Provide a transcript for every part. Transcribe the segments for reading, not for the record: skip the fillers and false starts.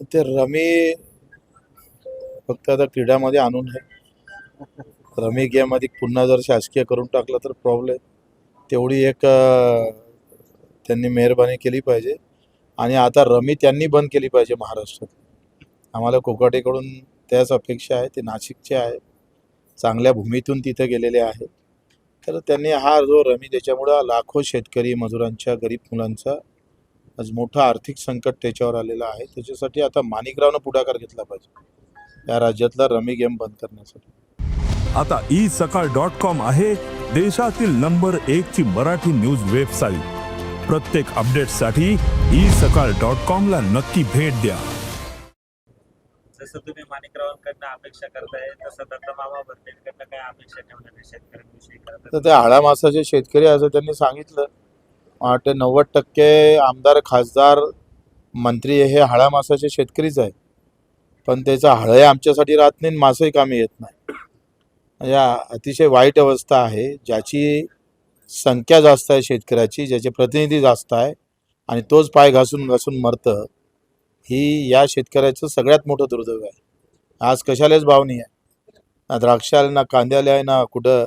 ते रमी फक्त आता क्रीडामध्ये आणू नये. रमी गेम मध्ये पुन्हा जर शासकीय करून टाकलं तर प्रॉब्लेम. तेवढी एक त्यांनी मेहरबानी केली पाहिजे. आणि आता रमी त्यांनी बंद केली पाहिजे महाराष्ट्रात. आम्हाला कोकाटेकडून त्याच अपेक्षा आहे. ते नाशिकचे आहे, चांगल्या भूमीतून तिथे गेलेले आहे. तर त्यांनी हा जो रमी, त्याच्यामुळं लाखो शेतकरी मजुरांच्या, गरीब मुलांचा आज मोठं आर्थिक संकट त्याच्यावर आलेलं आहे. त्याच्यासाठी आता माणिकरावनं पुढाकार घेतला पाहिजे या राज्यातला रमी गेम बंद करण्यासाठी. आता isakal.com आहे देशातील नंबर 1 ची मराठी न्यूज वेबसाईट. प्रत्येक अपडेटसाठी isakal.com ला नक्की भेट द्या. जसं तुम्ही माणिकरावांकडनं अपेक्षा करताय तसं दत्तमामा भरतेंकडनं काय अपेक्षा ठेवणार शेतकऱ्यांविषयी तर ते हाडा मासाचे शेतकरी असं त्यांनी सांगितलं. वाटते 90% आमदार, खासदार, मंत्री हे हाडा मासाचे शेतकरीच आहे. पण त्याचा हळही आमच्यासाठी राहत नाही, मासही कामी येत नाही. म्हणजे अतिशय वाईट अवस्था आहे. ज्याची संख्या जास्त आहे शेतकऱ्याची, ज्याचे प्रतिनिधी जास्त आहे आणि तोच पाय घासून घासून मरतं, ही या शेतकऱ्याचं सगळ्यात मोठं दुर्दैव आहे. आज कशालाच भाव नाही आहे, ना द्राक्षाला, ना कांद्याला आहे, ना कुठं.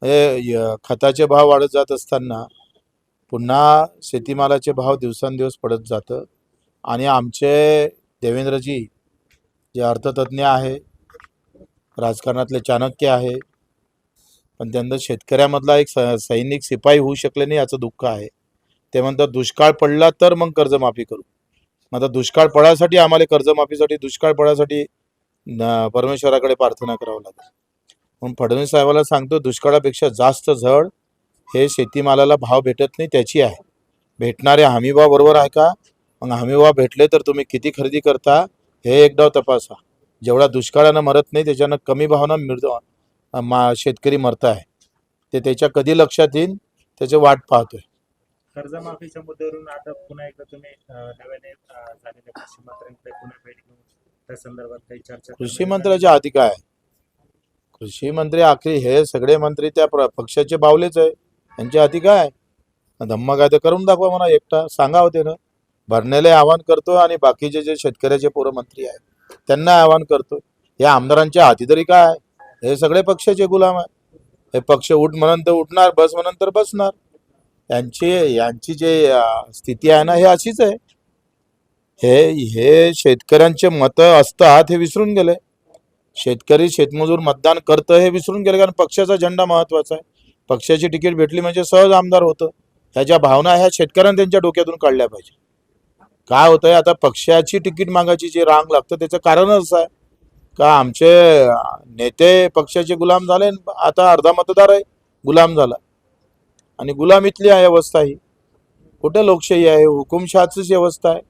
म्हणजे खताचे भाव वाढत जात असताना पुन्हा शेतीमालाचे भाव दिवसांदिवस पडत जातं. आणि आमचे देवेंद्रजी जे अर्थतज्ञ आहे, राजकारणातले चाणक्य आहे, पण त्यांना शेतकऱ्यामधला एक सैनिक शिपाई होऊ शकले नाही, याचं दुःख आहे. ते म्हणतात दुष्काळ पडला तर मग कर्जमाफी करू. मग आता दुष्काळ पडायसाठी आम्हाला कर्जमाफीसाठी, दुष्काळ पडायसाठी परमेश्वराकडे प्रार्थना करावं लागेल. म्हणून फडणवीस साहेबाला सांगतो, दुष्काळापेक्षा जास्त झळ हे शेतीमालाला भाव भेटत नाही त्याची आहे. भेटणारे हमीभाव बरोबर आहे का? मग हमीभाव भेटले तर तुम्ही किती खरेदी करता हे एकदा तपासा. जेवढा दुष्काळानं मरत नाही त्याच्यानं कमी भावानं शेतकरी मरत आहे. ते त्याच्या कधी लक्षात येईल त्याची वाट पाहतोय. कर्जमाफीच्या मुद्द्यावरून आता पुन्हा एकदा तुम्ही नव्याने झालेल्या कृषी मंत्र्यांकडे पुन्हा भेट घेऊन त्या संदर्भात काही चर्चा. कृषी मंत्र्याच्या हाती काय? कृषी मंत्री आखरी हे सगळे मंत्री त्या पक्षाचे बावलेच आहे. त्यांच्या हाती काय? धम्मा काय तर करून दाखवा म्हणा, एकटा सांगा होते ना. भरण्याला आवाहन करतो आणि बाकीचे जे शेतकऱ्याचे पोरं मंत्री आहेत त्यांना आवाहन करतो. या आमदारांच्या हाती तरी काय? हे सगळे पक्षाचे गुलाम आहे. हे पक्ष उठ म्हणून तर उठणार, बस म्हणून तर बसणार. यांची जे स्थिती आहे ना, हे अशीच आहे. हे शेतकऱ्यांचे मतं असतात हे विसरून गेले. शेतकरी शेतमजूर मतदान करतं हे विसरून गेले, कारण पक्षाचा झेंडा महत्वाचा आहे. पक्षाची तिकीट भेटली म्हणजे सहज आमदार होतं. ह्याच्या भावना ह्या शेतकऱ्यांनी त्यांच्या डोक्यातून काढल्या पाहिजे. काय होतंय आता, पक्षाची तिकीट मागायची जे रांग लागतं त्याचं कारण असं आहे का आमचे नेते पक्षाचे गुलाम झाले. आता अर्धा मतदार आहे गुलाम झाला, आणि गुलामीतली आहे अवस्था. ही कुठं लोकशाही आहे? हुकुमशहाचीच व्यवस्था आहे.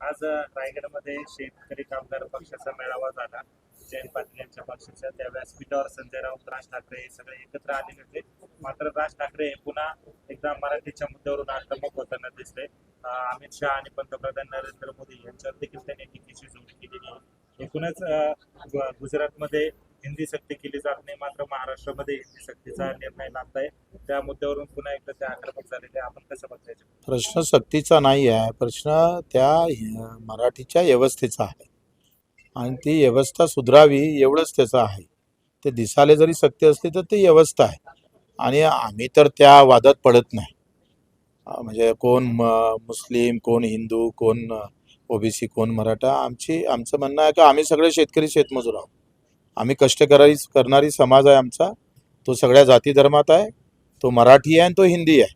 आज रायगडमध्ये शेतकरी कामगार पक्षाचा मेळावा झाला, जयंत पाटील यांच्या पक्षाचा. त्या व्यासपीठावर संजय राऊत, राज ठाकरे सगळे एकत्र आलेले होते. मात्र राज ठाकरे पुन्हा एकदा मराठीच्या मुद्द्यावरून आक्रमक होताना दिसले. अमित शहा आणि पंतप्रधान नरेंद्र मोदी यांच्यावर देखील त्यांनी टीकेची जोडी केलेली आहे. एकूणच गुजरातमध्ये हिंदी सक्ती केली जात नाही, मात्र महाराष्ट्रामध्ये हिंदी सक्तीचा निर्णय लागताय. त्या मुद्द्यावरून पुन्हा एकदा ते आक्रमक झालेले. आपण कसं बघतायचे? प्रश्न सक्तीचा नाही आहे, प्रश्न त्या मराठीच्या व्यवस्थेचा आहे. आणि ती व्यवस्था सुधारावी एवढंच त्याचं आहे. ते दिसाले जरी सक्ती असली तर ती व्यवस्था आहे. आणि आम्ही तर त्या वादात पडत नाही. म्हणजे कोण मुस्लिम, कोण हिंदू, कोण ओबीसी, कोण मराठा. आमचं म्हणणं आहे का आम्ही सगळे शेतकरी शेतमजूर आहोत. आम्ही कष्ट करणारी समाज आहे आमचा. तो सगळ्या जाती धर्मात आहे. तो मराठी आहे आणि तो हिंदी आहे.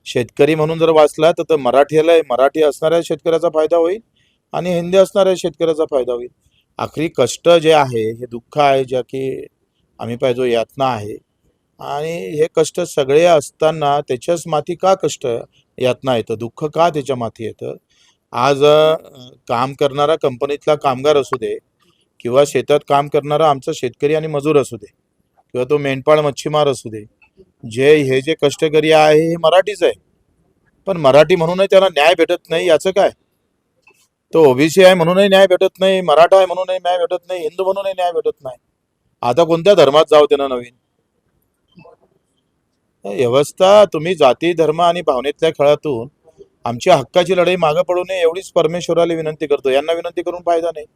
शेतकरी म्हणून जर वाचला तर मराठी असणाऱ्या शेतकऱ्याचा फायदा होईल आणि हिंदी असणाऱ्या शेतकऱ्याचा फायदा होईल. आखरी कष्ट जे आहे हे दुःख आहे, ज्या की आम्ही पाहिजे यातना आहे. आणि हे कष्ट सगळे असताना त्याच्याच माथी का कष्ट यातना येतं, दुःख का त्याच्या माथी येतं? आज काम करणारा कंपनीतला कामगार असू दे, किंवा शेतात काम करणारा आमचा शेतकरी आणि मजूर असू दे, किंवा तो मेंढपाळ मच्छीमार असू दे, हे जे कष्टकरी आहे हे मराठीच आहे. पण मराठी म्हणूनही त्याला न्याय भेटत नाही, याचं काय? तो ओबीसी आहे म्हणूनही न्याय भेटत नाही, मराठा आहे म्हणूनही न्याय भेटत नाही, हिंदू म्हणूनही न्याय भेटत नाही. आता कोणत्या धर्मात जाऊ त्यानं नवीन? व्यवस्था तुम्ही जाती धर्म आणि भावनेतल्या खेळातून आमची हक्काची लढाई मागं पडू नये एवढीच परमेश्वराला विनंती करतो. यांना विनंती करून फायदा नाही,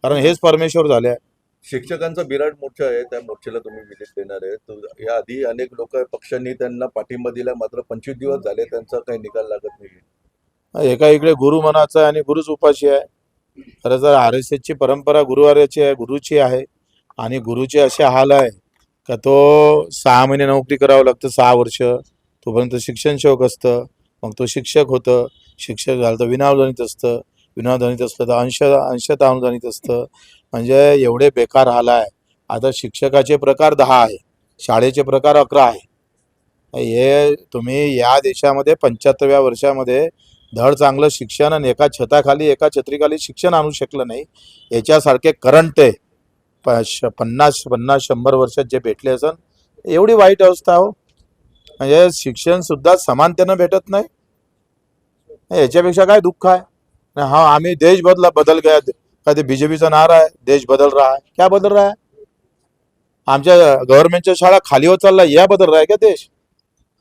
कारण हेच परमेश्वर झाले आहे. शिक्षकांचा बिराट मोर्चा आहे, त्या मोर्चाला तुम्ही विजिट देणार आहे. तर या आधी अनेक लोक पक्षांनी त्यांना पाठिंबा दिला, मात्र 25 दिवस झाले त्यांचा काही निकाल लागत नाही. एका इकडे गुरु मनाचा आहे आणि गुरुच उपाशी आहे. खरं तर RSSची परंपरा गुरुवार्याची आहे, गुरुची आहे. आणि गुरुचे असे हाल आहे का तो 6 महिने नोकरी करावं लागतं, 6 वर्ष तोपर्यंत शिक्षण सेवक असतं. मग तो शिक्षक होतं, शिक्षक झालं तर विनाअनुदानित असतं, विनाअनुदानित असलं तर अंशतः अनुदानित असतं. म्हणजे एवढे बेकार हाल आहे. आता शिक्षकाचे प्रकार 10 आहे, शाळेचे प्रकार 11 आहे. हे तुम्ही या देशामध्ये 75व्या वर्षामध्ये धड चांगलं शिक्षण आणि एका छताखाली एका छत्रीखाली शिक्षण आणू शकलं नाही. याच्यासारखे करंट आहे 50-100 वर्षात जे भेटले असन, एवढी वाईट अवस्था हो. म्हणजे शिक्षण सुद्धा समानतेनं भेटत नाही. याच्यापेक्षा काय दुःख आहे. हा आम्ही देश बदल गया, का ते बीजेपीचा नारा आहे, देश बदल रहा है. क्या बदल रहा है? आमच्या गव्हर्नमेंटच्या शाळा खाली होत चालला, या बदल रहा है का देश?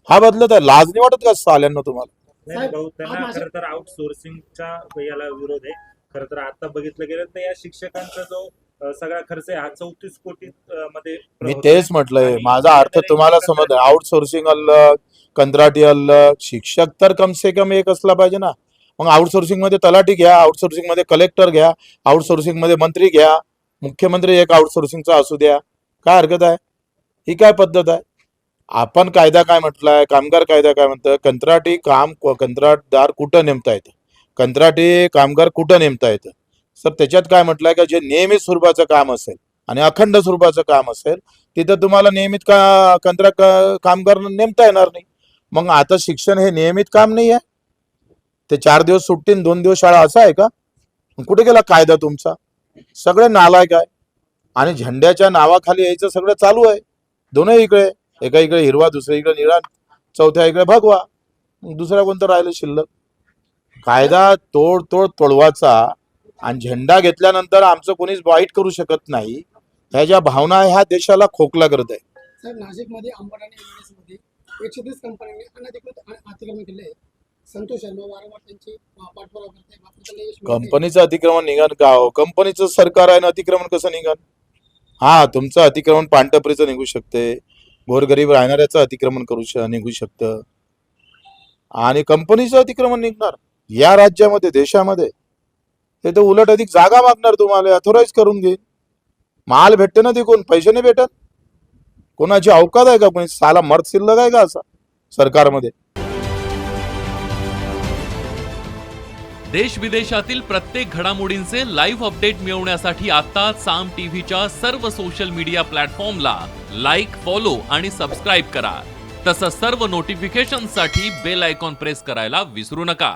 हा बदलत आहे. लाज नाही वाटत का साल्यांना तुम्हाला? नाही भाऊ, त्यांना खरं तर आउटसोर्सिंगच्या याला विरोध आहे. खरं तर आता बघितलं गेलं तर या शिक्षकांचा जो सगळा खर्च आहे हा 34 कोटी मध्ये मी तेच म्हटलंय. आणि माझा अर्थ तुम्हाला समज, आउटसोर्सिंग अलग, कंत्राटी अलग. शिक्षक तर कम से कम एक असला पाहिजे ना. मग आउटसोर्सिंग मध्ये तलाठी घ्या, आउटसोर्सिंग मध्ये कलेक्टर घ्या, आउटसोर्सिंग मध्ये मंत्री घ्या, मुख्यमंत्री एक आउटसोर्सिंगचा असू द्या. काय हरकत आहे? ही काय पद्धत आहे? आपण कायदा काय म्हटलाय, कामगार कायदा काय म्हणतं, कंत्राटदार कुठं नेमता येतं, कंत्राटी कामगार कुठं नेमता येतं. सर त्याच्यात काय म्हटलंय का जे नियमित स्वरूपाचं काम असेल आणि अखंड स्वरूपाचं काम असेल तिथं तुम्हाला नियमित कंत्राट कामगार नेमता येणार नाही. मग आता शिक्षण हे नियमित काम नाही आहे. ते 4 दिवस सुट्टी 2 दिवस शाळा असं आहे का? कुठे गेला कायदा तुमचा? सगळे नालायक आहे आणि झेंड्याच्या नावाखाली यायचं सगळं चालू आहे. दोन्ही इकडे, एका इकडे हिरवा, दुसऱ्या इकडे निळा, चौथ्या इकडे भगवा. दुसरा कोणतं राहिलं शिल्लक? कायदा तोडवाचा आणि झेंडा घेतल्यानंतर आमचं कोणीच वाईट करू शकत नाही. ह्या ज्या भावना ह्या देशाला खोकला करत आहे. साहेब, नाशिकमध्ये अंबड आणि एमआयडीसी मध्ये 130 कंपन्यांनी अनधिकृत अतिक्रमण केले आहे. संतोष शर्मा वारंवार त्यांची पाठपुरावा करते, मात्र त्याला यश मिळत नाही. कंपनीचं अतिक्रमण निघान का हो? कंपनीचं सरकार आहे ना, अतिक्रमण कसं निघान? हा, तुमचं अतिक्रमण पानटपरीचं निघू शकते, गोरगरीब राहणाऱ्याचं अतिक्रमण निघू शकतं आणि कंपनीचं अतिक्रमण निघणार या राज्यामध्ये, देशामध्ये. ते तर उलट अधिक जागा मागणार तुम्हाला, अथोराईज करून घेईन. माल भेटते ना तिकून, पैसे नाही भेटत. कोणाची अवकात आहे का? कोणी साला मर्द शिल्लक आहे का असा सरकारमध्ये? देश विदेशातील प्रत्येक घडामोडींचे लाईव्ह अपडेट मिळवण्यासाठी आता साम टीव्हीच्या सर्व सोशल मीडिया प्लॅटफॉर्मला लाईक, फॉलो आणि सबस्क्राईब करा. तसंच सर्व नोटिफिकेशनसाठी बेल आयकॉन प्रेस करायला विसरू नका.